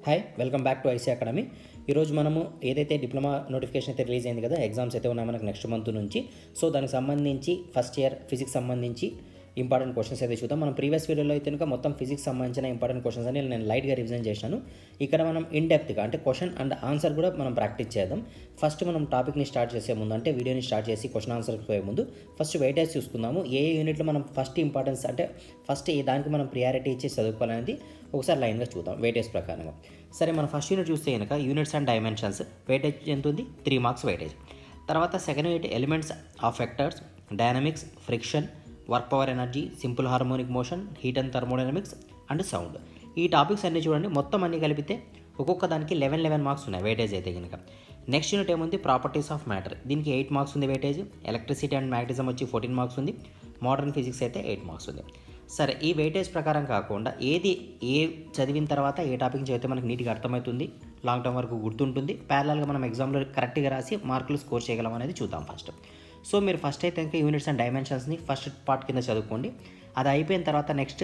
Hi welcome back to I C academy. ఈరోజు మనము ఏదైతే డిప్లొమా నోటిఫికేషన్ అయితే రిలీజ్ అయింది కదా, ఎగ్జామ్స్ అయితే ఉన్నాయి మనకు నెక్స్ట్ మంత్ నుంచి. సో దానికి సంబంధించి ఫస్ట్ ఇయర్ ఫిజిక్స్ సంబంధించి ఇంపార్టెంట్ క్వశ్చన్స్ అయితే చూద్దాం. మనం ప్రీవియస్ వీడియోలో అయితే కనుక మొత్తం ఫిజిక్స్ సంబంధించిన ఇంపార్టెంట్ క్వశ్చన్స్ అని నేను లైట్గా రివిజన్ చేశాను. ఇక్కడ మనం ఇన్ డెప్త్గా అంటే క్వశ్చన్ అండ్ ఆన్సర్ కూడా మనం ప్రాక్టీస్ చేద్దాం. ఫస్ట్ మనం టాపిక్ని స్టార్ట్ చేసే ముందు అంటే వీడియోని స్టార్ట్ చేసి క్వశ్చన్ ఆన్సర్కి పోయే ముందు ఫస్ట్ వెయిటేజ్ చూసుకుందాము. ఏ యూనిట్లో మనం ఫస్ట్ ఇంపార్టెన్స్ అంటే ఫస్ట్ ఏ దానికి మనం ప్రియారిటీ ఇచ్చి చదువుకోవాలనేది ఒకసారి లైన్గా చూద్దాం వెయిటేజ్ ప్రకారంగా. సరే, మన ఫస్ట్ యూనిట్ చూస్తే కనుక యూనిట్స్ అండ్ డైమెన్షన్స్ వెయిటేజ్ ఎంత ఉంది? 3 మార్క్స్ వెయిటేజ్. తర్వాత second unit elements of vectors, dynamics, friction, work power energy, simple harmonic motion, heat and thermodynamics and sound. ఈ టాపిక్స్ అన్నీ చూడండి, మొత్తం అన్నీ కలిపితే ఒక్కొక్క దానికి 11 మార్క్స్ ఉన్నాయి వెయిటేజ్ అయితే కనుక. నెక్స్ట్ యూనిట్ ఏముంది? Properties of matter. దీనికి 8 మార్క్స్ ఉంది వెయిటేజ్. ఎలక్ట్రిసిటీ అండ్ మ్యాగ్నెటిజం వచ్చి 14 మార్క్స్ ఉంది. మోడర్న్ ఫిజిక్స్ అయితే 8 మార్క్స్ ఉంది. సరే, ఈ వెయిటేజ్ ప్రకారం కాకుండా ఏ చదివిన తర్వాత ఏ టాపిక్ చదివితే మనకి నీట్గా అర్థమవుతుంది, లాంగ్ టర్మ్ వరకు గుర్తుంటుంది, ప్యారలల్గా మనం ఎగ్జామ్లో కరెక్ట్గా రాసి మార్కులు స్కోర్ చేయగలం అనేది చూద్దాం ఫస్ట్. సో మీరు ఫస్ట్ అయితే ఇంకా యూనిట్స్ అండ్ డైమెన్షన్స్ని ఫస్ట్ పార్ట్ కింద చదువుకోండి. అది అయిపోయిన తర్వాత నెక్స్ట్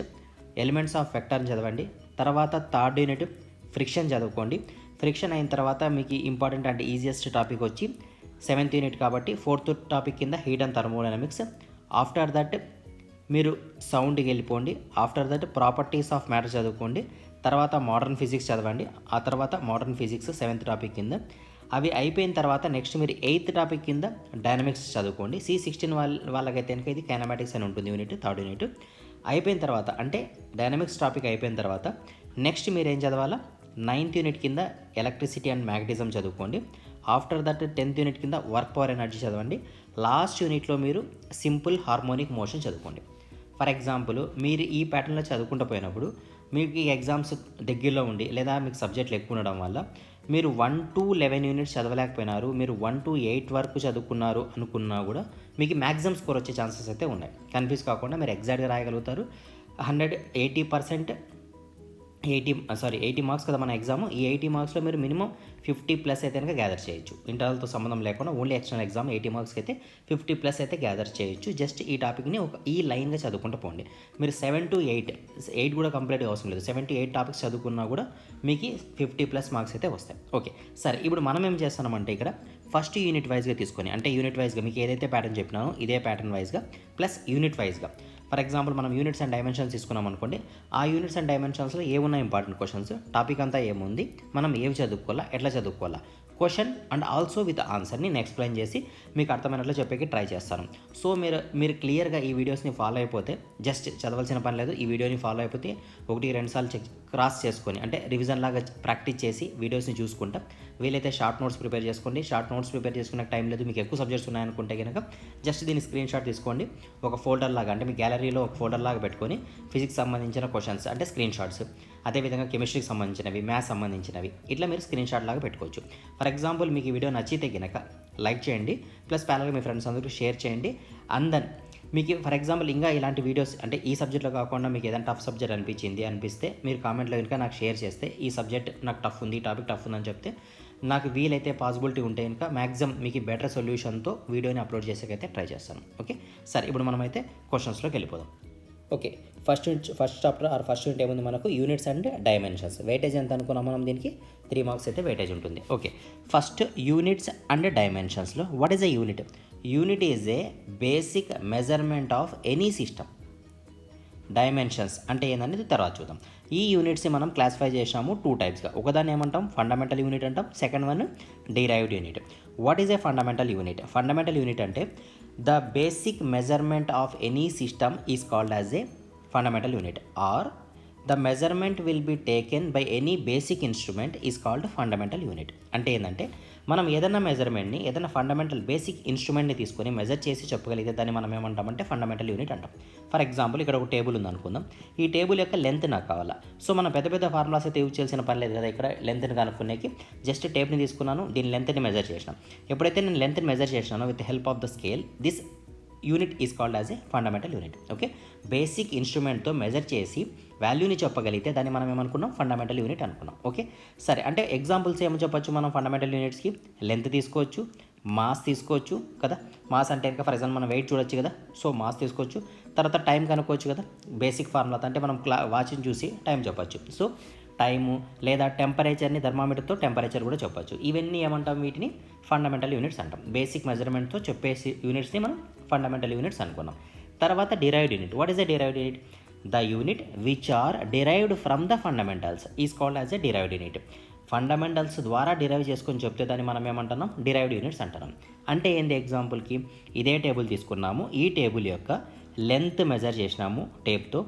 ఎలిమెంట్స్ ఆఫ్ వెక్టర్ని చదవండి. తర్వాత థర్డ్ యూనిట్ ఫ్రిక్షన్ చదువుకోండి. ఫ్రిక్షన్ అయిన తర్వాత మీకు ఇంపార్టెంట్ అంటే ఈజియెస్ట్ టాపిక్ వచ్చి 7th యూనిట్ కాబట్టి 4th టాపిక్ కింద heat and thermodynamics. After that మీరు సౌండ్కి వెళ్ళిపోండి. After that properties of matter చదువుకోండి. తర్వాత మోడర్న్ ఫిజిక్స్ చదవండి. ఆ తర్వాత మోడర్న్ ఫిజిక్స్ 7th టాపిక్ కింద. అవి అయిపోయిన తర్వాత నెక్స్ట్ మీరు 8th టాపిక్ కింద డైనమిక్స్ చదువుకోండి. C16 వాళ్ళకైతే కనుక ఇది కైనమాటిక్స్ అని ఉంటుంది యూనిట్, థర్డ్ యూనిట్. అయిపోయిన తర్వాత అంటే డైనమిక్స్ టాపిక్ అయిపోయిన తర్వాత నెక్స్ట్ మీరు ఏం చదవాలా? 9th యూనిట్ కింద ఎలక్ట్రిసిటీ అండ్ మ్యాగ్నెటిజం చదువుకోండి. ఆఫ్టర్ దట్ 10th యూనిట్ కింద వర్క్ పవర్ ఎనర్జీ చదవండి. లాస్ట్ యూనిట్లో మీరు సింపుల్ హార్మోనిక్ మోషన్ చదువుకోండి. ఫర్ ఎగ్జాంపుల్, మీరు ఈ ప్యాటర్న్లో చదువుకుంటూ పోయినప్పుడు మీకు ఈ ఎగ్జామ్స్ దగ్గరలో ఉండి లేదా మీకు సబ్జెక్టులు ఎక్కువ ఉండడం వల్ల మీరు 1 to 11 యూనిట్స్ చదవలేకపోయినారు, మీరు 1 to 8 వరకు చదువుకున్నారు అనుకున్నా కూడా మీకు మ్యాక్సిమం స్కోర్ వచ్చే ఛాన్సెస్ అయితే ఉన్నాయి. కన్ఫ్యూజ్ కాకుండా మీరు ఎగ్జాక్ట్గా రాయగలుగుతారు. 80 మార్క్స్ కదా మన ఎగ్జామ్. ఈ 80 మార్క్స్లో మీరు మినిమం 50+ అయితే కనుక గ్యాదర్ చేయొచ్చు. ఇంటర్నల్తో సంబంధం లేకుండా ఓన్లీ ఎక్స్టర్నల్ ఎగ్జామ్ 80 మార్క్స్కి అయితే 50+ అయితే గ్యాదర్ చేయొచ్చు. జస్ట్ ఈ టాపిక్ని ఈ లైన్గా చదువుకుంటూ పోండి. మీరు 7 to 8 కూడా కంప్లీట్గా అవసరం లేదు. 7 to 8 టాపిక్స్ చదువుకున్నా కూడా మీకు 50+ మార్క్స్ అయితే వస్తాయి. ఓకే, సరే, ఇప్పుడు మనం ఏం చేస్తున్నామంటే ఇక్కడ ఫస్ట్ యూనిట్ వైజ్గా తీసుకొని అంటే యూనిట్ వైజ్గా మీకు ఏదైతే ప్యాటర్న్ చెప్పినానో ఇదే ప్యాటర్న్ వైజ్గా ప్లస్ యూనిట్ వైజ్గా. ఫర్ ఎగ్జాంపుల్ మనం యూనిట్స్ అండ్ డైమెన్షన్స్ తీసుకున్నాం అనుకోండి. ఆ యూనిట్స్ అండ్ డైమెన్షన్స్లో ఏమున్నాయి ఇంపార్టెంట్ క్వశ్చన్స్, టాపిక్ అంతా ఏముంది, మనం ఏవి చదువుకోవాలా, ఎట్లా చదువుకోవాలా, క్వశ్చన్ అండ్ ఆల్సో విత్ ఆన్సర్ని నేను ఎక్స్ప్లెయిన్ చేసి మీకు అర్థమైనట్లు చెప్పేకి ట్రై చేస్తాను. సో మీరు క్లియర్గా ఈ వీడియోస్ని ఫాలో అయిపోతే జస్ట్ చదవాల్సిన పని లేదు. ఈ వీడియోని ఫాలో అయిపోతే 1-2 సార్లు క్రాస్ చేసుకొని అంటే రివిజన్ లాగా ప్రాక్టీస్ చేసి వీడియోస్ని చూసుకుంటా వీలైతే షార్ట్ నోట్స్ ప్రిపేర్ చేసుకోండి. షార్ట్ నోట్స్ ప్రిపేర్ చేసుకునే టైం లేదు, మీకు ఎక్కువ సబ్జెక్ట్స్ ఉన్నాయనుకుంటే కనుక జస్ట్ దీన్ని స్క్రీన్ షాట్ తీసుకోండి. ఒక ఫోల్డర్ లాగా అంటే మీ గ్యాలరీలో ఒక ఫోల్డర్ లాగా పెట్టుకొని ఫిజిక్స్ సంబంధించిన క్వశ్చన్స్ అంటే స్క్రీన్ షాట్స్, అదేవిధంగా కెమిస్ట్రీకి సంబంధించినవి, మ్యాథ్స్ సంబంధించినవి ఇట్లా మీరు స్క్రీన్ షాట్ లాగా పెట్టుకోవచ్చు. ఫర్ ఎగ్జాంపుల్ మీకు ఈ వీడియో నచ్చితే కనుక లైక్ చేయండి, ప్లస్ ప్యానల్గా మీ ఫ్రెండ్స్ అందరికీ షేర్ చేయండి. అండ్ దెన్ మీకు ఫర్ ఎగ్జాంపుల్ ఇంకా ఇలాంటి వీడియోస్ అంటే ఈ సబ్జెక్ట్లో కాకుండా మీకు ఏదైనా టఫ్ సబ్జెక్ట్ అనిపిస్తే మీరు కామెంట్లో కనుక నాకు షేర్ చేస్తే ఈ సబ్జెక్ట్ నాకు టఫ్ ఉంది, ఈ టాపిక్ టఫ్ ఉందని చెప్తే నాకు వీలైతే పాసిబిలిటీ ఉంటే కనుక మ్యాక్సిమం మీకు బెటర్ సొల్యూషన్తో వీడియోని అప్లోడ్ చేసేకైతే ట్రై చేస్తాను. ఓకే, సరే, ఇప్పుడు మనమైతే క్వశ్చన్స్లోకి వెళ్ళిపోదాం. Okay, first chapter or first unit ఏముంది మనకు? Units and dimensions. వెయిటేజ్ ఎంత అనుకున్నాం మనం దీనికి? 3 మార్క్స్ అయితే వెయిటేజ్ ఉంటుంది. ఓకే, ఫస్ట్ యూనిట్స్ అండ్ డైమెన్షన్స్లో what is a unit? Unit is a basic measurement of any system. Dimensions అంటే ఏంటనేది తర్వాత చూద్దాం. ఈ యూనిట్స్ని మనం క్లాసిఫై చేసాము 2 టైప్స్గా. ఒకదాన్ని ఏమంటాం? ఫండమెంటల్ యూనిట్ అంటాం. Second one derived unit. What is a fundamental unit? Fundamental unit అంటే the basic measurement of any system is called as a fundamental unit or the measurement will be taken by any basic instrument is called fundamental unit. అంటే ఏంటంటే మనం ఏదైనా మెజర్మెంట్ని ఏదైనా fundamental basic ఇన్స్ట్రుమెంట్ని తీసుకొని measure చేసి చెప్పగలిగితే దాన్ని మనం ఏమంటామంటే ఫండమెంటల్ యూనిట్ అంటాం. ఫర్ ఎగ్జాంపుల్ ఇక్కడ ఒక టేబుల్ ఉంది అనుకుందాం. ఈ టేబుల్ యొక్క లెంత్ నాకు కావాలా. సో మనం పెద్ద ఫార్ములాస్ అయితే యూజ్ చేయాల్సిన పని లేదు కదా. ఇక్కడ లెంత్ని కనుక్కునేకి జస్ట్ టేప్ని తీసుకున్నాను, దీని లెంత్ని మెజర్ చేసినాను. ఎప్పుడైతే నేను లెంత్ని మెజర్ చేసినానో with help of the scale, this unit is called as a fundamental unit. Okay, basic ఇన్స్ట్రుమెంట్తో మెజర్ చేసి వాల్యూని చెప్పగలిగితే దాన్ని మనం ఏమనుకున్నాం? ఫండమెంటల్ యూనిట్ అనుకున్నాం. ఓకే, సరే, అంటే ఎగ్జాంపుల్స్ ఏమని చెప్పొచ్చు మనం ఫండమెంటల్ యూనిట్స్కి? లెంత్ తీసుకోవచ్చు, మాస్ తీసుకోవచ్చు కదా. మాస్ అంటే ఇంకా ఫర్ ఎగ్జాంపుల్ మనం వెయిట్ చూడొచ్చు కదా. సో మాస్ తీసుకోవచ్చు. తర్వాత టైం కనుక్కోవచ్చు కదా. బేసిక్ ఫార్ములా అంటే మనం వాచ్ని చూసి టైం చెప్పచ్చు. సో టైము లేదా టెంపరేచర్ని థర్మామీటర్తో టెంపరేచర్ కూడా చెప్పొచ్చు. ఇవన్నీ ఏమంటాం, వీటిని ఫండమెంటల్ యూనిట్స్ అంటాం. బేసిక్ మెజర్మెంట్తో చెప్పేసి యూనిట్స్ని మనం ఫండమెంటల్ యూనిట్స్ అనుకున్నాం. తర్వాత derived unit. What is the derived unit? The unit which are derived from the fundamentals is called as a derived unit. Fundamentals ద్వారా డిరైవ్ చేసుకొని చెప్తే దాన్ని మనం ఏమంటున్నాం, డిరైవ్డ్ యూనిట్స్ అంటున్నాం. అంటే ఏంది, ఎగ్జాంపుల్కి ఇదే టేబుల్ తీసుకున్నాము, ఈ టేబుల్ యొక్క లెంత్ మెజర్ చేసినాము టేప్తో,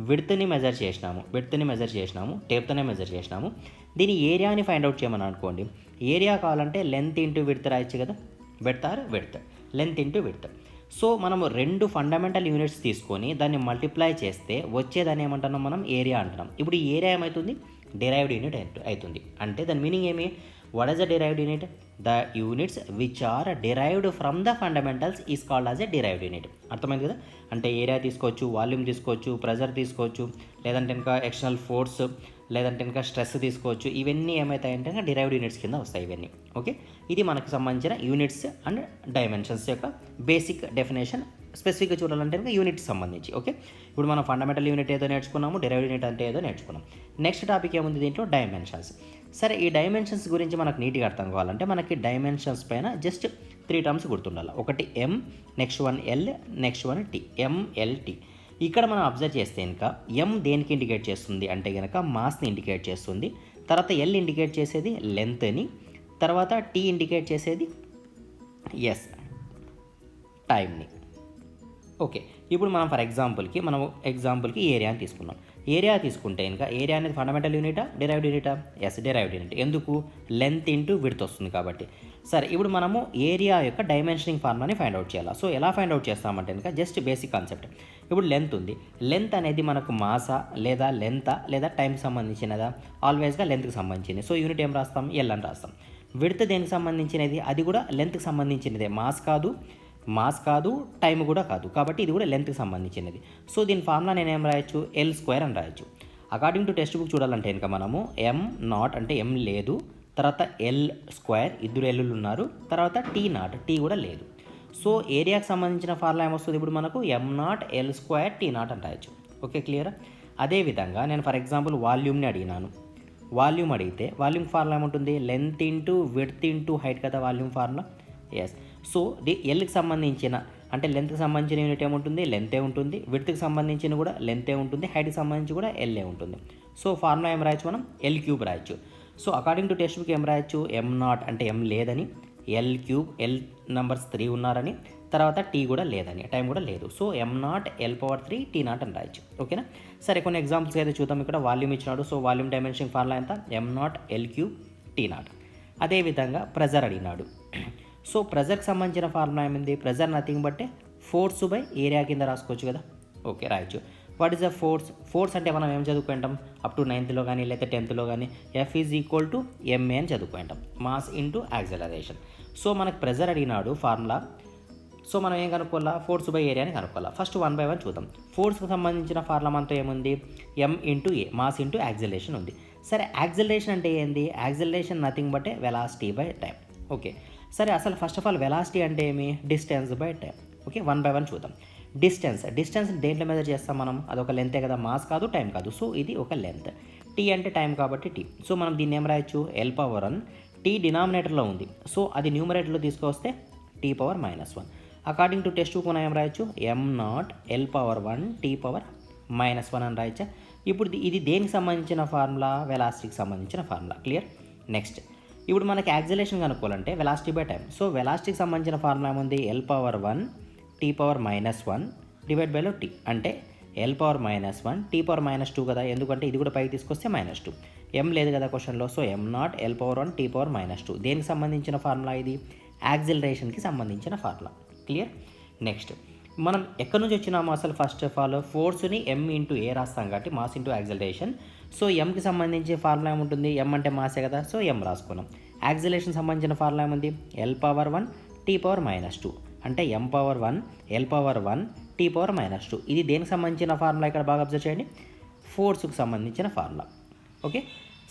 విడ్త్ని మెజర్ చేసినాము టేప్తోనే మెజర్ చేసినాము. దీని ఏరియాని ఫైండ్ అవుట్ చేయమని అనుకోండి. ఏరియా కావాలంటే లెంత్ ఇంటూ విడ్త్ రాయొచ్చు కదా, width length into width. So మనము 2 ఫండమెంటల్ యూనిట్స్ తీసుకొని దాన్ని మల్టిప్లై చేస్తే వచ్చేదాన్ని ఏమంటున్నాం మనం, ఏరియా అంటున్నాం. ఇప్పుడు ఈ ఏరియా ఏమవుతుంది, డిరైవ్డ్ యూనిట్ అవుతుంది. అంటే దాని మీనింగ్ ఏమి, what is the derived unit? The units which are derived from the fundamentals is called as a derived unit. అర్థమైంది కదా? అంటే ఏరియా తీసుకోవచ్చు, వాల్యూమ్ తీసుకోవచ్చు, ప్రెజర్ తీసుకోవచ్చు, లేదంటే ఇంకా ఎక్స్టర్నల్ ఫోర్స్, లేదంటే ఇంకా స్ట్రెస్ తీసుకోవచ్చు. ఇవన్నీ ఏమవుతాయంటే ఇంకా డిరైవ్డ్ యూనిట్స్ కింద వస్తాయి ఇవన్నీ. ఓకే, ఇది మనకు సంబంధించిన యూనిట్స్ అండ్ డైమెన్షన్స్ యొక్క బేసిక్ డెఫినేషన్. స్పెసిఫిక్గా చూడాలంటే ఇంకా యూనిట్స్ సంబంధించి. ఓకే, ఇప్పుడు మనం ఫండమెంటల్ యూనిట్ ఏదో నేర్చుకున్నాము, డిరైవ్డ్ యూనిట్ అంటే ఏదో నేర్చుకున్నాం. నెక్స్ట్ టాపిక్ ఏముంది దీంట్లో, డైమెన్షన్స్. సరే, ఈ డైమెన్షన్స్ గురించి మనకు నీట్గా అర్థం కావాలంటే మనకి డైమెన్షన్స్ పైన జస్ట్ 3 టర్మ్స్ గుర్తుండాలి. ఒకటి M, next one L, next one T. MLT. ఇక్కడ మనం అబ్జర్వ్ చేస్తే కనుక ఎం దేనికి ఇండికేట్ చేస్తుంది అంటే కనుక మాస్ని ఇండికేట్ చేస్తుంది. తర్వాత ఎల్ ఇండికేట్ చేసేది లెంత్ని. తర్వాత టీ ఇండికేట్ చేసేది టైంని. ఓకే, ఇప్పుడు మనం ఫర్ ఎగ్జాంపుల్కి ఏరియాని తీసుకున్నాం. ఏరియా తీసుకుంటే కనుక ఏరియా అనేది ఫండమెంటల్ యూనిటా, డిరైవ్డ్ యూనిటా? Derived unit. ఎందుకు? లెంత్ ఇంటూ విడ్త్ వస్తుంది కాబట్టి. సరే, ఇప్పుడు మనము ఏరియా యొక్క డైమెన్షనింగ్ ఫార్ములాని ఫైండ్ అవుట్ చేయాలి. సో ఎలా ఫైండ్ అవుట్ చేస్తామంటే కనుక జస్ట్ బేసిక్ కాన్సెప్ట్. ఇప్పుడు లెంత్ ఉంది, లెంత్ అనేది మనకు మాసా లేదా లెంతా లేదా టైంకి సంబంధించినదా? ఆల్వేస్గా లెంత్కి సంబంధించింది. సో యూనిట్ ఏం రాస్తాం, ఎల్ అని రాస్తాం. విడ్త్ దేనికి సంబంధించినది? అది కూడా లెంత్కి సంబంధించినదే, మాస్ కాదు టైం కూడా కాదు, కాబట్టి ఇది కూడా లెంత్కి సంబంధించినది. సో దీని ఫార్ములా నేను ఏం రాయొచ్చు, L² అని రాయొచ్చు. అకార్డింగ్ టు టెక్స్ట్ బుక్ చూడాలంటే ఇంకా మనము M0 అంటే M లేదు, తర్వాత L² 2 ఎల్లులు ఉన్నారు, తర్వాత T0 T కూడా లేదు. సో ఏరియాకి సంబంధించిన ఫార్ములా ఏమొస్తుంది ఇప్పుడు మనకు, M0 L² T0 అని రాయొచ్చు. ఓకే, క్లియరా? అదేవిధంగా నేను ఫర్ ఎగ్జాంపుల్ వాల్యూమ్ని అడిగినాను. వాల్యూమ్ అడిగితే వాల్యూమ్ ఫార్ములా ఏముంటుంది, length into width into height కదా వాల్యూమ్ ఫార్ములా. ఎస్. సో ఎల్కి సంబంధించిన అంటే లెంత్కి సంబంధించిన యూనిట్ ఏముంటుంది, లెంతే ఉంటుంది. విడ్త్కి సంబంధించిన కూడా లెంతే ఉంటుంది. హైట్కి సంబంధించి కూడా ఎల్ఏ ఉంటుంది. సో ఫార్ములా ఏం రాయొచ్చు మనం, L³ రాయొచ్చు. So according to text book ఏం రాయొచ్చు, M0 అంటే M లేదని, L³ L నంబర్స్ 3 ఉన్నారని, తర్వాత T కూడా లేదని, టైం కూడా లేదు. సో M0 L⁻3 T0 అని రాయొచ్చు. ఓకేనా? సరే, కొన్ని ఎగ్జాంపుల్స్ అయితే చూద్దాం. ఇక్కడ వాల్యూమ్ ఇచ్చినాడు. సో వాల్యూమ్ డైమెన్షన్ ఫార్ములా ఎంత, M0 L³ T0. అదేవిధంగా ప్రెజర్ అడిగినాడు. సో ప్రెజర్కి సంబంధించిన ఫార్ములా ఏమైంది, ప్రెజర్ నథింగ్ బట్టే ఫోర్స్ బై ఏరియా కింద రాసుకోవచ్చు కదా. ఓకే, రాయొచ్చు. వాట్ ఈస్ ద ఫోర్స్ అంటే మనం ఏం చదువుకుంటాం, అప్ టు 9th కానీ లేకపోతే 10th కానీ F is equal to MA అని చదువుకుంటాం, మాస్ ఇంటూ యాక్సలరేషన్. సో మనకు ప్రెజర్ అడిగినాడు ఫార్ములా. సో మనం ఏం కనుక్కోవాలా, ఫోర్స్ బై ఏరియా అని కనుక్కోవాలా. ఫస్ట్ 1 by 1 చూద్దాం. ఫోర్స్కి సంబంధించిన ఫార్ములా మనతో ఏముంది, M into A, mass into acceleration ఉంది. సరే, యాక్సలరేషన్ అంటే ఏంది, యాక్సలరేషన్ నథింగ్ బట్టే వెలాసిటీ బై టైం. ఓకే, సరే, అసలు ఫస్ట్ ఆఫ్ ఆల్ వెలాసిటీ అంటే ఏమి, distance by time. Okay, 1 by 1 చూద్దాం. డిస్టెన్స్ దేంట్లో మెజర్ చేస్తాం మనం, అదొక లెంతే కదా, మాస్ కాదు టైం కాదు. సో ఇది ఒక లెంత్. టీ అంటే టైం కాబట్టి టీ. సో మనం దీన్ని ఏం రాయొచ్చు, L⁻1. టీ డినామినేటర్లో ఉంది, సో అది న్యూమరేటర్లో తీసుకొస్తే T⁻−1. According to text book మనం ఏం రాయొచ్చు, M0 L⁻1 T⁻−1 అని రాయొచ్చా. ఇప్పుడు ఇది దేనికి సంబంధించిన ఫార్ములా, వెలాసిటీకి సంబంధించిన ఫార్ములా. క్లియర్? నెక్స్ట్, ఇప్పుడు మనకి యాక్సిలరేషన్ కనుక్కోవాలంటే వెలాసిటీ బై టైం. సో వెలాసిటీకి సంబంధించిన ఫార్ములా ఏముంది, L⁻1 T⁻−1 డివైడ్ బైలో T. అంటే L⁻−1 T⁻−2 కదా, ఎందుకంటే ఇది కూడా పైకి తీసుకొస్తే -2. M లేదు కదా క్వశ్చన్లో. సో M0 L⁻1 T⁻−2 దేనికి సంబంధించిన ఫార్ములా, ఇది యాక్సిలరేషన్కి సంబంధించిన ఫార్ములా. క్లియర్? నెక్స్ట్, మనం ఎక్కడి నుంచి వచ్చినాము అసలు, ఫస్ట్ ఆఫ్ ఆల్ ఫోర్స్ని M ఇంటూ A రాస్తాం కాబట్టి మాస్ ఇంటూ యాక్సిలరేషన్. సో Mకి సంబంధించి ఫార్ములా ఏముంటుంది, M అంటే మాసే కదా, సో M రాసుకున్నాం. యాక్సిలరేషన్ సంబంధించిన ఫార్ములా ఏముంది, L⁻1 T⁻−2 అంటే M⁻1 L⁻1 T⁻−2. ఇది దేనికి సంబంధించిన ఫార్ములా, ఇక్కడ బాగా అబ్జర్వ్ చేయండి, ఫోర్స్కి సంబంధించిన ఫార్ములా. ఓకే,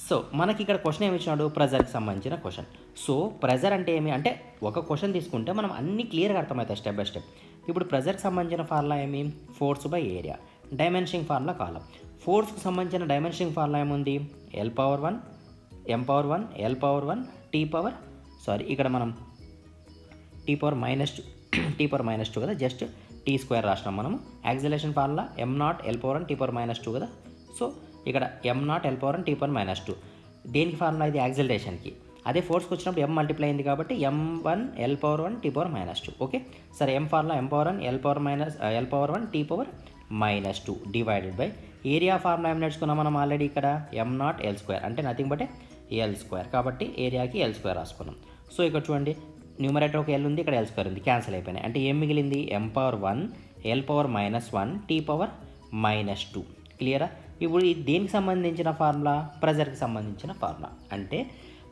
సో మనకి ఇక్కడ క్వశ్చన్ ఏమి ఇచ్చినాడు, ప్రెజర్కి సంబంధించిన క్వశ్చన్. సో ప్రెజర్ అంటే ఏమి అంటే ఒక క్వశ్చన్ తీసుకుంటే మనం అన్ని క్లియర్గా అర్థమవుతాయి స్టెప్ బై స్టెప్. ఇప్పుడు ప్రెజర్కి సంబంధించిన ఫార్ములా ఏమి, force by area. Dimensioning formula కాలం. ఫోర్స్కి సంబంధించిన డైమెన్షనింగ్ ఫార్ములా ఏముంది? L power 1 M power 1 L power 1 T power ఇక్కడ మనం టీ పవర్ మైనస్ టూ కదా, జస్ట్ టీ స్క్వేర్ రాసినాం మనము. Acceleration formula M naught L power 1 T power -2 కదా. సో ఇక్కడ M naught L power 1 T power -2 దేనికి formula? ఇది యాక్సిలరేషన్కి. అదే ఫోర్స్కి వచ్చినప్పుడు ఎం మల్టిప్లై అయింది కాబట్టి m1 L power 1 T power -2. Okay, సరే M formula M power 1 L power 1 T power -2 divided by area formula ఏం నేర్చుకున్నాం మనం ఆల్రెడీ ఇక్కడ ఎం నాట్ ఎల్ స్క్వేర్ అంటే నథింగ్ బట్ ఎల్ స్క్వేర్, కాబట్టి ఏరియాకి ఎల్ స్క్వేర్ రాసుకున్నాం. సో ఇక్కడ చూడండి, న్యూమరేటర్ ఒక ఎల్ ఉంది, ఇక్కడ ఎల్ స్క్వేర్ ఉంది, క్యాన్సిల్ అయిపోయినాయి. అంటే ఏం మిగిలింది? M power 1 L power -1 T power -2. క్లియరా? ఇప్పుడు ఇది దేనికి సంబంధించిన ఫార్ములా? ప్రెజర్కి సంబంధించిన ఫార్ములా. అంటే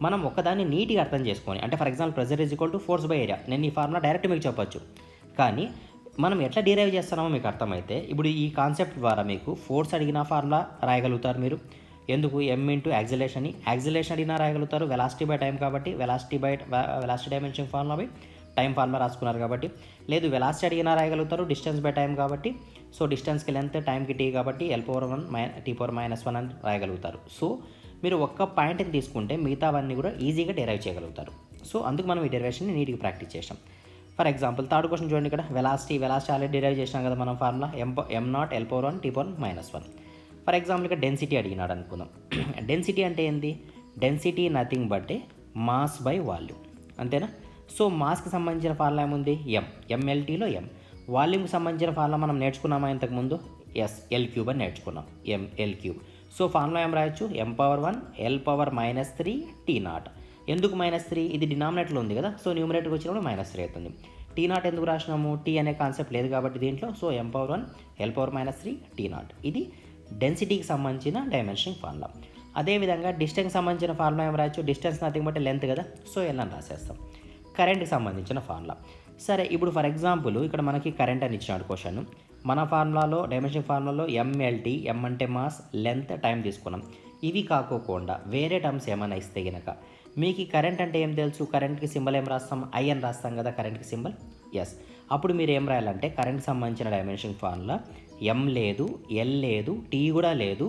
మనం ఒకదాన్ని నీట్గా అర్థం చేసుకొని, అంటే for example pressure is equal to force by area, నేను ఈ ఫార్ములా డైరెక్ట్ మీకు చెప్పొచ్చు, కానీ మనం ఎట్లా డిరైవ్ చేస్తున్నామో మీకు అర్థమైతే ఇప్పుడు ఈ కాన్సెప్ట్ ద్వారా మీకు ఫోర్స్ అడిగిన ఫార్ములా రాయగలుగుతారు మీరు. ఎందుకు? ఎం ఇంటూ యాక్సిలేషన్ అడిగినా రాయగలుగుతారు. వెలాసిటీ బై టైం కాబట్టి velocity dimension formula by time formula రాసుకున్నారు కాబట్టి. లేదు వెలాసిటీ అడిగినా రాయగలుగుతారు, డిస్టెన్స్ బై టైం కాబట్టి. సో డిస్టెన్స్కి లెంత్, టైంకి టీ కాబట్టి ఎల్ పవర్ 1 టీ పవర్ -1 అని రాయగలుగుతారు. సో మీరు ఒక్క పాయింట్ని తీసుకుంటే మిగతావన్నీ కూడా ఈజీగా డెరైవ్ చేయగలుగుతారు. సో అందుకు మనం ఈ డెరివేషన్ని నీట్గా ప్రాక్టీస్ చేసాం. ఫర్ ఎగ్జాంపుల్ థర్డ్ క్వశ్చన్ చూడండి. ఇక్కడ వెలాసిటీ ఆల్రెడీ డెరైవ్ చేసినాం కదా మనం formula M naught L power 1 T power -1. For example ఇక్కడ డెన్సిటీ అడిగినాడు అనుకుందాం. డెన్సిటీ అంటే ఏంది? Density nothing but mass by volume, అంతేనా? సో మాస్కి సంబంధించిన ఫార్ములా ఏముంది? ఎంఎల్టీలో ఎం. వాల్యూమ్కి సంబంధించిన ఫార్ములా మనం నేర్చుకున్నామా ఇంతకుముందు? ఎల్ క్యూబ్ అని నేర్చుకున్నాం, ఎంఎల్ క్యూబ్. సో ఫార్ములా ఏం రాయొచ్చు? M power 1 L power -3 T naught. ఎందుకు -3? ఇది డినామినేటర్లో ఉంది కదా, సో న్యూమరేటర్కి వచ్చినప్పుడు -3 అవుతుంది. టీ నాట్ ఎందుకు రాసినాము? టీ అనే కాన్సెప్ట్ లేదు కాబట్టి దీంట్లో. So M power 1 L power -3 T naught. ఇది డెన్సిటీకి సంబంధించిన డైమెన్షనింగ్ ఫార్ములా. అదేవిధంగా డిస్టెన్స్కి సంబంధించిన ఫార్ములా ఏం రాయొచ్చు? డిస్టెన్స్ నథింగ్ బట్ లెంత్ కదా, సో ఎల్ అని రాసేస్తాం. కరెంట్కి సంబంధించిన ఫార్ములా. సరే, ఇప్పుడు ఫర్ ఎగ్జాంపుల్ ఇక్కడ మనకి కరెంట్ అని ఇచ్చినాడు క్వశ్చన్. మన ఫార్ములాలో డైమెన్షన్ ఫార్ములాలో ఎంఎల్టీ, ఎం అంటే మాస్, లెంత్, టైం తీసుకున్నాం. ఇవి కాకోకుండా వేరే టర్మ్స్ ఏమైనా ఇస్తే గనక మీకు ఈ కరెంట్ అంటే ఏం తెలుసు? కరెంట్కి సింబల్ ఏం రాస్తాం? ఐ అని రాస్తాం కదా కరెంట్కి సింబల్. ఎస్, అప్పుడు మీరు ఏం రాయాలంటే కరెంట్కి సంబంధించిన డైమెన్షన్ ఫార్ములా ఎం లేదు, ఎల్ లేదు, టీ కూడా లేదు,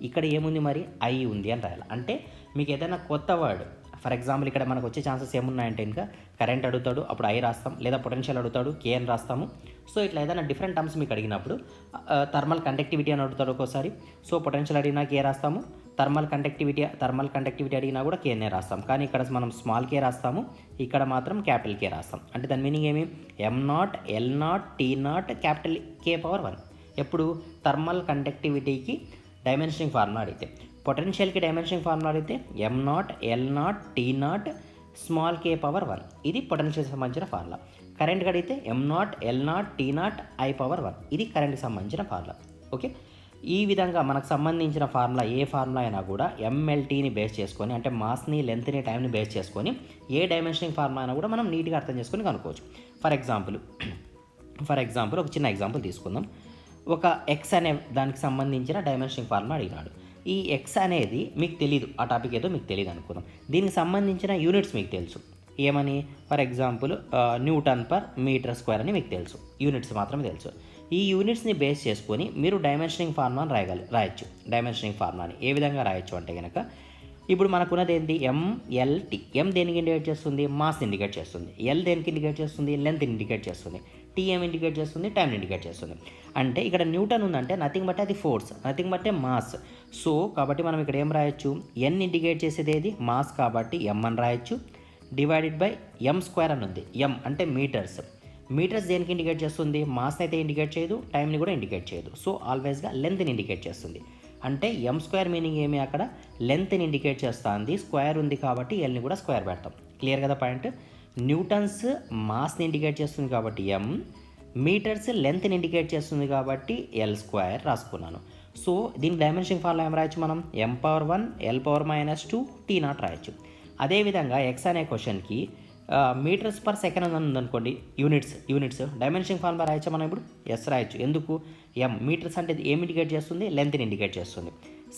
ఇక్కడ ఏముంది మరి? ఐ ఉంది అని రాయాలి. అంటే మీకు ఏదైనా కొత్త వర్డ్, ఫర్ ఎగ్జాంపుల్ ఇక్కడ మనకు వచ్చే ఛాన్సెస్ ఏమున్నాయంటే ఇంకా కరెంట్ అడుగుతాడు, అప్పుడు ఐ రాస్తాం, లేదా పొటెన్షియల్ అడుగుతాడు, కే అని రాస్తాము. సో ఇట్లా ఏదైనా డిఫరెంట్ టర్మ్స్ మీకు అడిగినప్పుడు థర్మల్ కండక్టివిటీ అని అడుగుతాడు ఒక్కోసారి, సో పొటెన్షియల్ అడిగినా కే రాస్తాము, థర్మల్ కండక్టివిటీ అడిగినా కూడా కేనే రాస్తాం. కానీ ఇక్కడ మనం స్మాల్ కే రాస్తాము, ఇక్కడ మాత్రం క్యాపిటల్ కే రాస్తాం. అంటే దాని మీనింగ్ ఏమి? M naught, L naught, T naught, capital K power 1. ఎప్పుడు? థర్మల్ కండక్టివిటీకి డైమెన్షనింగ్ ఫార్ములా అడిగితే. పొటెన్షియల్కి డైమెన్షనింగ్ ఫార్ములా అడిగితే M naught, L naught, T naught, small K power 1. ఇది పొటెన్షియల్కి సంబంధించిన ఫార్ములా. కరెంట్కి అడిగితే M naught, L naught, T naught, I power 1. ఇది కరెంట్కి సంబంధించిన ఫార్ములా. ఓకే, ఈ విధంగా మనకు సంబంధించిన ఫార్ములా ఏ ఫార్ములా అయినా కూడా ఎంఎల్టీని బేస్ చేసుకొని, అంటే మాస్ని, లెంత్ని, టైంని బేస్ చేసుకొని ఏ డైమెన్షనింగ్ ఫార్ములా అయినా కూడా మనం నీట్గా అర్థం చేసుకొని కనుక్కోవచ్చు. ఫర్ ఎగ్జాంపుల్ ఒక చిన్న ఎగ్జాంపుల్ తీసుకుందాం. ఒక ఎక్స్ అనే దానికి సంబంధించిన డైమెన్షనింగ్ ఫార్ములా అడిగినాడు. ఈ ఎక్స్ అనేది మీకు తెలీదు, ఆ టాపిక్ ఏదో మీకు తెలియదు అనుకుందాం. దీనికి సంబంధించిన యూనిట్స్ మీకు తెలుసు. ఏమని? For example newton per metre square అని మీకు తెలుసు, యూనిట్స్ మాత్రమే తెలుసు. ఈ యూనిట్స్ని బేస్ చేసుకొని మీరు డైమెన్షనింగ్ ఫార్ములాని రాయొచ్చు. డైమెన్షనింగ్ ఫార్ములాని ఏ విధంగా రాయొచ్చు అంటే కనుక, ఇప్పుడు మనకున్నది ఏంటి? ఎంఎల్టీ. ఎం దేనికి ఇండికేట్ చేస్తుంది? మాస్ ఇండికేట్ చేస్తుంది. ఎల్ దేనికి ఇండికేట్ చేస్తుంది? లెంత్ ఇండికేట్ చేస్తుంది. టీఎం ఇండికేట్ చేస్తుంది, టైం ఇండికేట్ చేస్తుంది. అంటే ఇక్కడ న్యూటన్ ఉందంటే నథింగ్ బట్ అది force, nothing but mass. So కాబట్టి మనం ఇక్కడ ఏం రాయొచ్చు? ఎన్ ఇండికేట్ చేసేది ఏది? మాస్, కాబట్టి ఎం అని రాయొచ్చు. డివైడెడ్ బై ఎం స్క్వేర్ అని ఉంది. ఎం అంటే మీటర్స్. మీటర్స్ దేనికి ఇండికేట్ చేస్తుంది? మాస్ అయితే ఇండికేట్ చేయదు, టైంని కూడా ఇండికేట్ చేయదు. సో ఆల్వేస్గా లెంత్ని ఇండికేట్ చేస్తుంది. అంటే ఎం స్క్వేర్ మీనింగ్ ఏమి? అక్కడ లెంత్ని ఇండికేట్ చేస్తుంది. స్క్వేర్ ఉంది కాబట్టి ఎల్ని కూడా స్క్వేర్ పెడతాం. క్లియర్ కదా పాయింట్? న్యూటన్స్ మాస్ని ఇండికేట్ చేస్తుంది కాబట్టి ఎం, మీటర్స్ లెంత్ని ఇండికేట్ చేస్తుంది కాబట్టి ఎల్ స్క్వేర్ రాసుకున్నాను. సో దీని డైమెన్షనింగ్ ఫార్ములా ఏం రాయొచ్చు మనం? M power 1 L power -2 T naught రాయొచ్చు. అదేవిధంగా ఎక్స్ అనే క్వశ్చన్కి మీటర్స్ పర్ సెకండ్ అని ఉందనుకోండి, యూనిట్స్ డైమెన్షనింగ్ ఫార్ములా రాయొచ్చు మనం ఇప్పుడు? ఎస్ రాయొచ్చు. ఎందుకు? ఎం మీటర్స్ అంటే ఏం ఇండికేట్ చేస్తుంది? లెంత్ని ఇండికేట్ చేస్తుంది.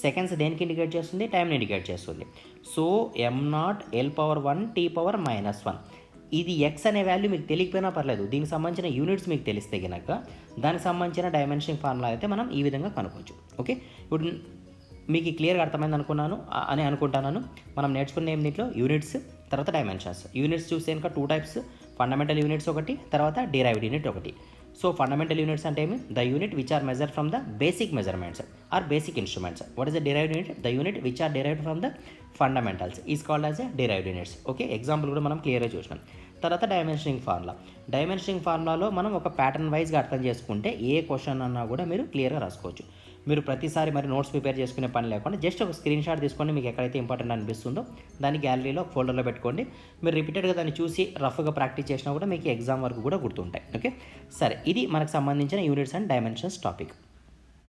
సెకండ్స్ దేనికి ఇండికేట్ చేస్తుంది? టైంని ఇండికేట్ చేస్తుంది. So M naught L power 1 T power -1. ఇది ఎక్స్ అనే వాల్యూ మీకు తెలియకపోయినా పర్లేదు, దీనికి సంబంధించిన యూనిట్స్ మీకు తెలిస్తే కనుక దానికి సంబంధించిన డైమెన్షనింగ్ ఫార్ములా అయితే మనం ఈ విధంగా కనుక్కోవచ్చు. ఓకే, ఇప్పుడు మీకు క్లియర్గా అర్థమైంది అని అనుకుంటున్నాను. మనం నేర్చుకున్న ఏం దీంట్లో యూనిట్స్, తర్వాత డైమెన్షన్స్. యూనిట్స్ చూస్తే కనుక 2 టైప్స్, ఫండమెంటల్ యూనిట్స్ ఒకటి, తర్వాత డిరైవ్డ్ యూనిట్ ఒకటి. సో ఫండమెంటల్ యూనిట్స్ అంటే ఏమి? The unit which are measure from the basic measurements or basic instruments. What is the derived unit? The unit which are derived from the fundamentals is called as a derived units. Okay, example కూడా మనం క్లియర్గా చూసినాం. తర్వాత dimensioning formula. Dimensioning ఫార్ములాలో మనం ఒక pattern వైజ్గా అర్థం చేసుకుంటే ఏ క్వశ్చన్ అన్నా కూడా మీరు క్లియర్గా రాసుకోవచ్చు. మీరు ప్రతిసారి మరి నోట్స్ ప్రిపేర్ చేసుకునే పని లేకుండా జస్ట్ ఒక స్క్రీన్ షాట్ తీసుకోండి, మీకు ఎక్కడైతే ఇంపార్టెంట్ అనిపిస్తుందో దాన్ని గ్యాలరీలో ఒక ఫోల్డర్లో పెట్టుకోండి. మీరు రిపీటెడ్గా దాన్ని చూసి రఫ్గా ప్రాక్టీస్ చేసినా కూడా మీకు ఎగ్జామ్ వరకు కూడా గుర్తుంటాయి. ఓకే, సరే, ఇది మనకు సంబంధించిన యూనిట్స్ అండ్ డైమెన్షన్స్ టాపిక్.